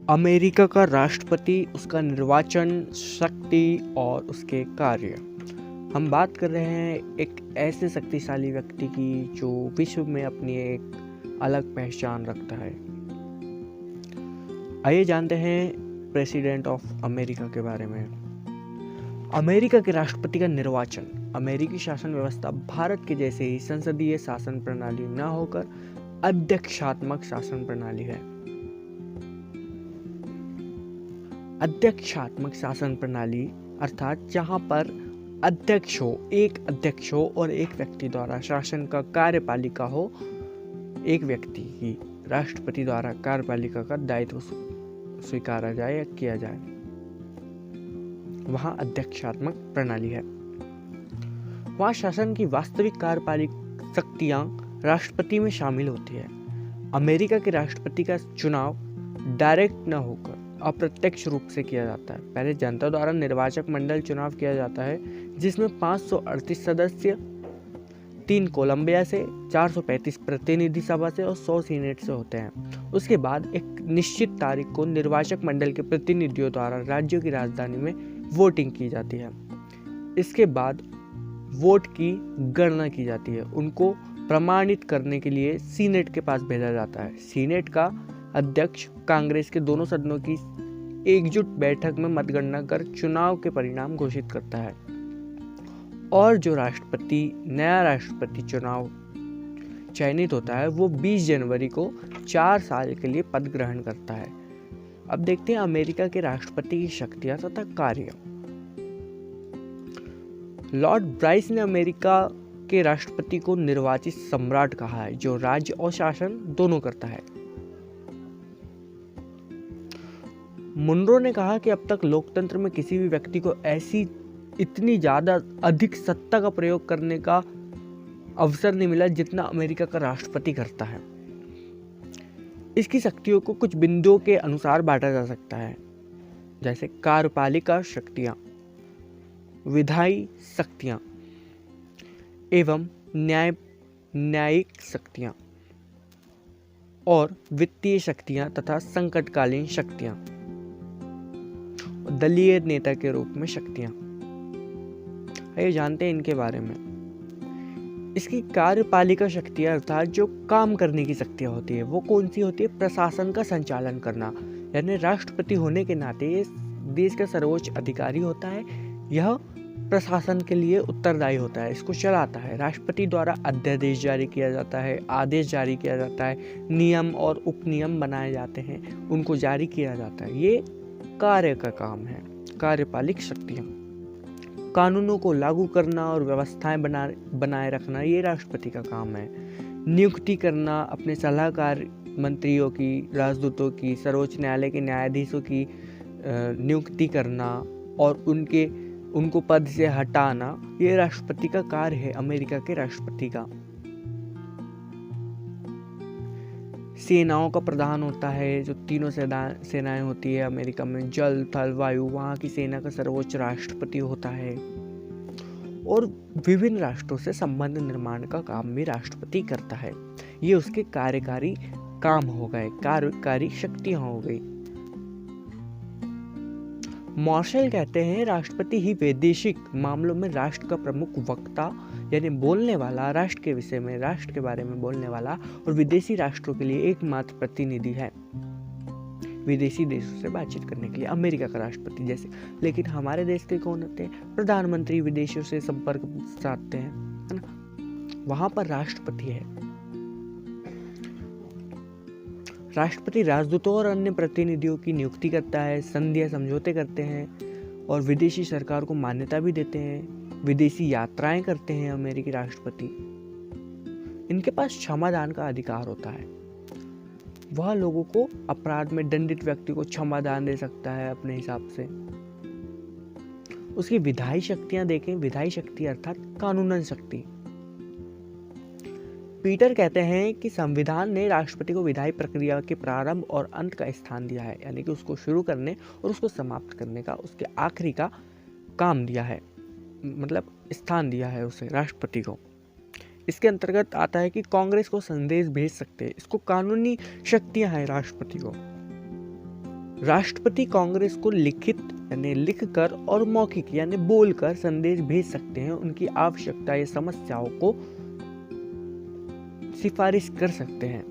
America का राष्ट्रपति, उसका निर्वाचन, शक्ति और उसके कार्य। हम बात कर रहे हैं एक ऐसे शक्तिशाली व्यक्ति की जो विश्व में अपनी एक अलग पहचान रखता है। आइए जानते हैं प्रेसिडेंट ऑफ अमेरिका के बारे में। अमेरिका के राष्ट्रपति का निर्वाचन। अमेरिकी शासन व्यवस्था भारत के जैसे ही संसदीय शासन प्रणाली न होकर अध्यक्षात्मक शासन प्रणाली है। अध्यक्षात्मक शासन प्रणाली अर्थात जहां पर एक अध्यक्ष हो और एक व्यक्ति द्वारा शासन का कार्यपालिका हो, एक व्यक्ति की राष्ट्रपति द्वारा कार्यपालिका का दायित्व स्वीकारा जाए या किया जाए, वहां अध्यक्षात्मक प्रणाली है। वहां शासन की वास्तविक कार्यपालिक शक्तियां राष्ट्रपति में शामिल होती है। अमेरिका के राष्ट्रपति का चुनाव डायरेक्ट न होकर अप्रत्यक्ष रूप से किया जाता है। पहले जनता द्वारा निर्वाचक मंडल चुनाव किया जाता है, जिसमें 538 सदस्य, 3 कोलंबिया से, 435 प्रतिनिधि सभा से और 100 सीनेट से होते हैं। उसके बाद एक निश्चित तारीख को निर्वाचक मंडल के प्रतिनिधियों द्वारा राज्यों की राजधानी में वोटिंग की जाती है। इसके बाद वोट की गणना की जाती है। उनको प्रमाणित करने के लिए सीनेट के पास भेजा जाता है। सीनेट का अध्यक्ष कांग्रेस के दोनों सदनों की एकजुट बैठक में मतगणना कर चुनाव के परिणाम घोषित करता है और जो नया राष्ट्रपति चुनाव चयनित होता है वो 20 जनवरी को 4 साल के लिए पद ग्रहण करता है। अब देखते हैं अमेरिका के राष्ट्रपति की शक्तियां तथा कार्य। लॉर्ड ब्राइस ने अमेरिका के राष्ट्रपति को निर्वाचित सम्राट कहा है, जो राज्य और शासन दोनों करता है। मुनरो ने कहा कि अब तक लोकतंत्र में किसी भी व्यक्ति को इतनी ज्यादा अधिक सत्ता का प्रयोग करने का अवसर नहीं मिला जितना अमेरिका का राष्ट्रपति करता है। इसकी शक्तियों को कुछ बिंदुओं के अनुसार बांटा जा सकता है, जैसे कार्यपालिका शक्तियां, विधायी शक्तियां एवं न्यायिक शक्तियां और वित्तीय शक्तियां तथा संकटकालीन शक्तियां, दलीय नेता के रूप में शक्तियां। आइए जानते हैं इनके बारे में। इसकी कार्यपालिका शक्तियां अर्थात जो काम करने की शक्तियां होती है वो कौन सी होती है? प्रशासन का संचालन करना, यानी राष्ट्रपति होने के नाते ये देश का सर्वोच्च अधिकारी होता है। यह प्रशासन के लिए उत्तरदायी होता है, इसको चलाता है। राष्ट्रपति द्वारा अध्यादेश जारी किया जाता है, आदेश जारी किया जाता है, नियम और उपनियम बनाए जाते हैं, उनको जारी किया जाता है। ये कार्य का काम है। कार्यपालिक शक्तियां, कानूनों को लागू करना और व्यवस्थाएं बनाए रखना, ये राष्ट्रपति का काम है। नियुक्ति करना, अपने सलाहकार मंत्रियों की, राजदूतों की, सर्वोच्च न्यायालय के न्यायाधीशों की नियुक्ति करना और उनको पद से हटाना, ये राष्ट्रपति का कार्य है, अमेरिका के राष्ट्रपति का। सेनाओं का प्रधान होता है, जो तीनों सेनाएं होती है अमेरिका में, जल, थल, वायु, वहाँ की सेना का सर्वोच्च राष्ट्रपति होता है। और विभिन्न राष्ट्रों से संबंध निर्माण का काम भी राष्ट्रपति करता है। ये उसके कार्यकारी काम हो गए, कार्यकारी शक्तियां हो गई। मार्शल कहते हैं राष्ट्रपति ही वैदेशिक मामलों में राष्ट्र का प्रमुख वक्ता, यानी बोलने वाला, राष्ट्र के विषय में, राष्ट्र के बारे में बोलने वाला, और विदेशी राष्ट्रों के लिए एकमात्र प्रतिनिधि है विदेशी देशों से बातचीत करने के लिए, अमेरिका का राष्ट्रपति जैसे। लेकिन हमारे देश के कौन होते हैं? प्रधानमंत्री विदेशियों से संपर्क साधते हैं, है ना। वहां पर राष्ट्रपति है। राष्ट्रपति राजदूतों और अन्य प्रतिनिधियों की नियुक्ति करता है, संधि समझौते करते हैं और विदेशी सरकार को मान्यता भी देते हैं। विदेशी यात्राएं करते हैं अमेरिकी राष्ट्रपति। इनके पास क्षमादान का अधिकार होता है। वह लोगों को, अपराध में दंडित व्यक्ति को क्षमादान दे सकता है अपने हिसाब से। उसकी विधायी शक्तियां देखें। विधायी शक्ति अर्थात कानूनन शक्ति। पीटर कहते हैं कि संविधान ने राष्ट्रपति को विधायी प्रक्रिया के प्रारंभ और अंत का स्थान दिया है, यानी कि उसको शुरू करने और उसको समाप्त करने का, उसके आखिरी का काम दिया है, मतलब स्थान दिया है उसे, राष्ट्रपति को। इसके अंतर्गत आता है कि कांग्रेस को संदेश भेज सकते हैं। इसको कानूनी शक्तियां हैं राष्ट्रपति को। राष्ट्रपति कांग्रेस को लिखित यानी लिखकर और मौखिक यानी बोलकर संदेश भेज सकते हैं, उनकी आवश्यकता या समस्याओं को सिफारिश कर सकते हैं।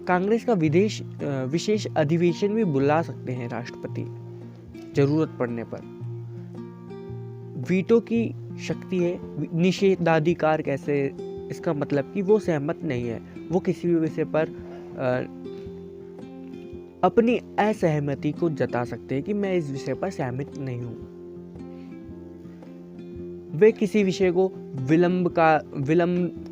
कांग्रेस का विशेष अधिवेशन भी बुला सकते हैं राष्ट्रपति जरूरत पड़ने पर। वीटो की शक्ति है। निषेधाधिकार कैसे, इसका मतलब कि वो सहमत नहीं है, वो किसी भी विषय पर अपनी असहमति को जता सकते हैं कि मैं इस विषय पर सहमत नहीं हूं। वे किसी विषय को विलंब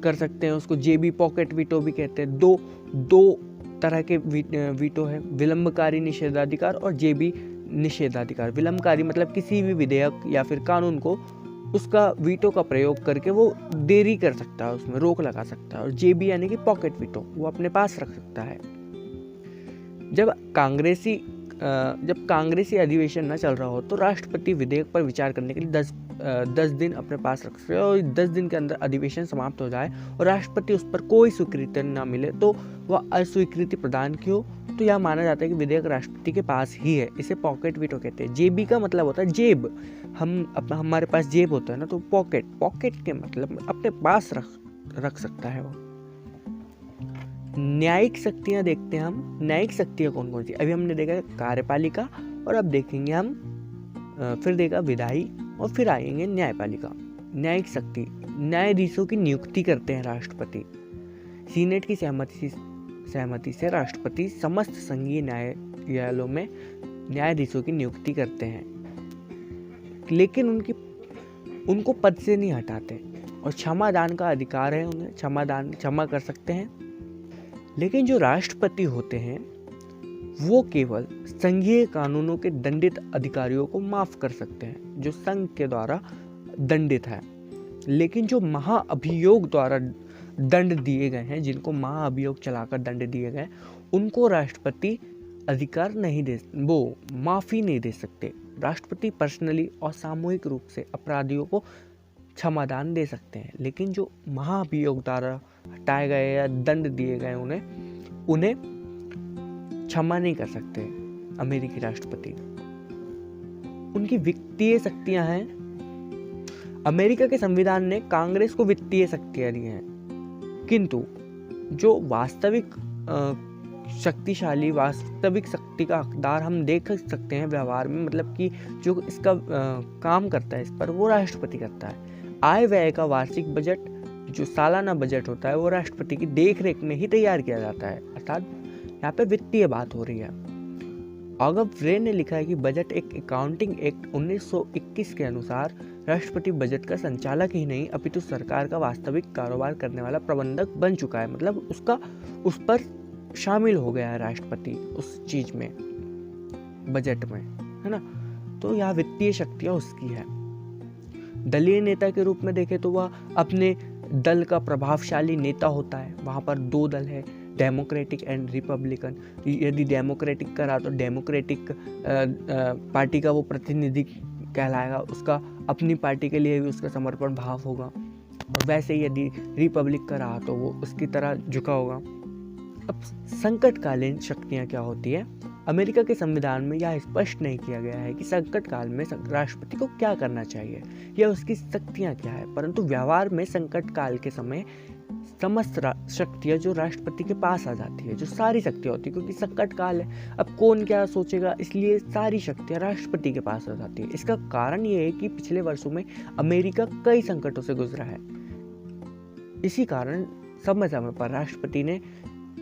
कर सकते हैं, उसको जेबी पॉकेट वीटो भी कहते हैं। दो तरह के वीटो है, विलंबकारी निषेधाधिकार और जेबी निषेधाधिकार। विलंबकारी मतलब किसी भी विधेयक या फिर कानून को उसका वीटो का प्रयोग करके वो देरी कर सकता है, उसमें रोक लगा सकता है। और जेबी यानी कि पॉकेट वीटो, वो अपने पास रख सकता है। जब कांग्रेसी अधिवेशन न चल रहा हो तो राष्ट्रपति विधेयक पर विचार करने के लिए 10 दिन अपने पास रख सकते हैं, और 10 दिन के अंदर अधिवेशन समाप्त हो जाए और राष्ट्रपति उस पर कोई स्वीकृति न मिले तो वह अस्वीकृति प्रदान की हो, तो यह माना जाता है कि विधेयक राष्ट्रपति के पास ही है। इसे पॉकेट वीटो कहते हैं। जेबी का मतलब होता है जेब, हमारे पास जेब होता है ना, तो पॉकेट के मतलब अपने पास रख सकता है वो। न्यायिक शक्तियां देखते हैं हम। न्यायिक शक्तियां कौन कौन सी, अभी हमने देखा कार्यपालिका, और अब देखेंगे हम फिर देखा विधायी, और फिर आएंगे न्यायपालिका। न्यायिक शक्ति, न्यायाधीशों की नियुक्ति करते हैं राष्ट्रपति। सीनेट की सहमति से राष्ट्रपति समस्त संघीय न्यायालयों में न्यायाधीशों की नियुक्ति करते हैं, लेकिन उनको पद से नहीं हटाते, और क्षमादान का अधिकार है उन्हें, क्षमा कर सकते हैं। लेकिन जो राष्ट्रपति होते हैं वो केवल संघीय कानूनों के दंडित अधिकारियों को माफ कर सकते हैं, जो संघ के द्वारा दंडित है। लेकिन जो महाअभियोग द्वारा दंड दिए गए हैं, जिनको महाअभियोग चलाकर दंड दिए गए, उनको राष्ट्रपति अधिकार नहीं दे, वो माफी नहीं दे सकते। राष्ट्रपति पर्सनली और सामूहिक रूप से अपराधियों को क्षमादान दे सकते हैं, लेकिन जो महाअभियोग द्वारा हटाए गए या दंड दिए गए उन्हें क्षमा नहीं कर सकते अमेरिकी राष्ट्रपति। उनकी वित्तीय शक्तियां हैं। अमेरिका के संविधान ने कांग्रेस को वित्तीय शक्तियां दी हैं, किंतु जो वास्तविक शक्तिशाली वास्तविक शक्ति का हकदार हम देख सकते हैं व्यवहार में, मतलब कि जो इसका काम करता है इस पर, वो राष्ट्रपति करता है। आय व्यय का वार्षिक बजट, जो सालाना बजट होता है, वो राष्ट्रपति की देखरेख में ही तैयार किया जाता है। अर्थात यहाँ पे वित्तीय बात हो रही है। ऑगस्ट रे ने लिखा है कि बजट एक अकाउंटिंग एक्ट 1921 के अनुसार राष्ट्रपति बजट का संचालक ही नहीं अपितु सरकार का वास्तविक कारोबार करने वाला प्रबंधक बन चुका है। मतलब उस पर शामिल हो गया है राष्ट्रपति उस चीज में, बजट में, है ना। तो यह वित्तीय शक्तियां उसकी है। दलीय नेता के रूप में देखें तो वह अपने दल का प्रभावशाली नेता होता है। वहां पर 2 दल है, डेमोक्रेटिक एंड रिपब्लिकन। यदि डेमोक्रेटिक करा तो डेमोक्रेटिक पार्टी का वो प्रतिनिधि कहलाएगा, उसका अपनी पार्टी के लिए भी उसका समर्पण भाव होगा। और वैसे ही यदि रिपब्लिक का रहा तो वो उसकी तरह झुका होगा। अब संकटकालीन शक्तियां क्या होती है? अमेरिका के संविधान में यह स्पष्ट नहीं किया गया है कि संकट काल में राष्ट्रपति को क्या करना चाहिए या उसकी शक्तियां क्या है, परंतु व्यवहार में संकट काल के समय समस्त शक्तियां जो राष्ट्रपति के पास आ जाती है, जो सारी शक्तियां होती है, क्योंकि संकट काल है, अब कौन क्या सोचेगा, इसलिए सारी शक्तियां राष्ट्रपति के पास आ जाती है। इसका कारण ये है कि पिछले वर्षों में अमेरिका कई संकटों से गुजरा है। इसी कारण समय समय पर राष्ट्रपति ने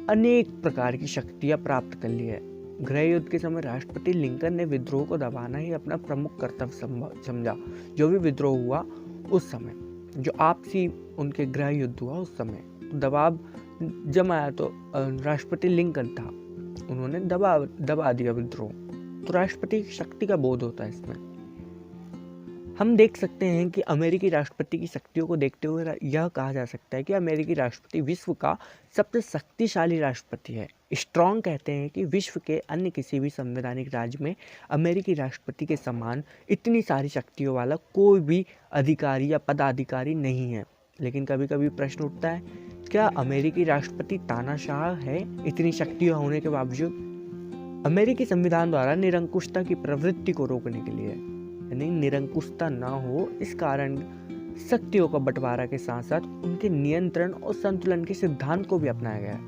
अनेक प्रकार की शक्तियां प्राप्त कर ली है। गृह युद्ध के समय राष्ट्रपति लिंकन ने विद्रोह को दबाना ही अपना प्रमुख कर्तव्य समझा। जो भी विद्रोह हुआ उस समय, जो आपसी उनके गृह युद्ध हुआ उस समय दबाव जमाया तो राष्ट्रपति लिंकन था, उन्होंने दबा दिया विद्रोह। तो राष्ट्रपति की शक्ति का बोध होता है इसमें। हम देख सकते हैं कि अमेरिकी राष्ट्रपति की शक्तियों को देखते हुए यह कहा जा सकता है कि अमेरिकी राष्ट्रपति विश्व का सबसे शक्तिशाली राष्ट्रपति है। स्ट्रॉन्ग कहते हैं कि विश्व के अन्य किसी भी संवैधानिक राज्य में अमेरिकी राष्ट्रपति के समान इतनी सारी शक्तियों वाला कोई भी अधिकारी या पदाधिकारी नहीं है। लेकिन कभी कभी प्रश्न उठता है, क्या अमेरिकी राष्ट्रपति तानाशाह है इतनी शक्तियाँ होने के बावजूद? अमेरिकी संविधान द्वारा निरंकुशता की प्रवृत्ति को रोकने के लिए, यानी निरंकुशता ना हो इस कारण शक्तियों का बंटवारा के साथ साथ उनके नियंत्रण और संतुलन के सिद्धांत को भी अपनाया गया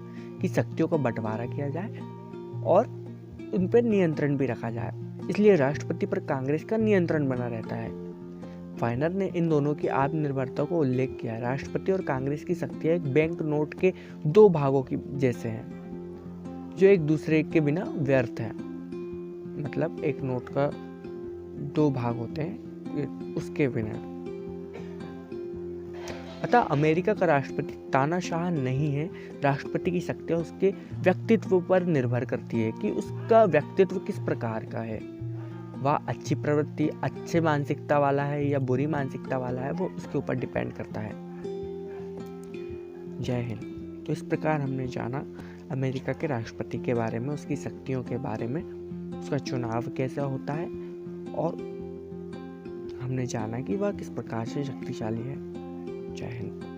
कि शक्तियों का बंटवारा किया जाए और उन पर नियंत्रण भी रखा जाए। इसलिए राष्ट्रपति पर कांग्रेस का नियंत्रण बना रहता है। फाइनर ने इन दोनों की आत्मनिर्भरता को उल्लेख किया। राष्ट्रपति और कांग्रेस की शक्तियां एक बैंक नोट के दो भागों की जैसे हैं, जो एक दूसरे के बिना व्यर्थ है। मतलब एक नोट का दो भाग होते हैं उसके बिना। अतः अमेरिका का राष्ट्रपति तानाशाह नहीं है। राष्ट्रपति की शक्तियां उसके व्यक्तित्व पर निर्भर करती है कि उसका व्यक्तित्व किस प्रकार का है। वह अच्छी प्रवृत्ति, अच्छे मानसिकता वाला है या बुरी मानसिकता वाला है, वो उसके ऊपर डिपेंड करता है। जय हिंद। तो इस प्रकार हमने जाना अमेरिका के राष्ट्रपति के बारे में, उसकी शक्तियों के बारे में, उसका चुनाव कैसा होता है और हमने जाना कि वह किस प्रकार से शक्तिशाली है। जय हिंद।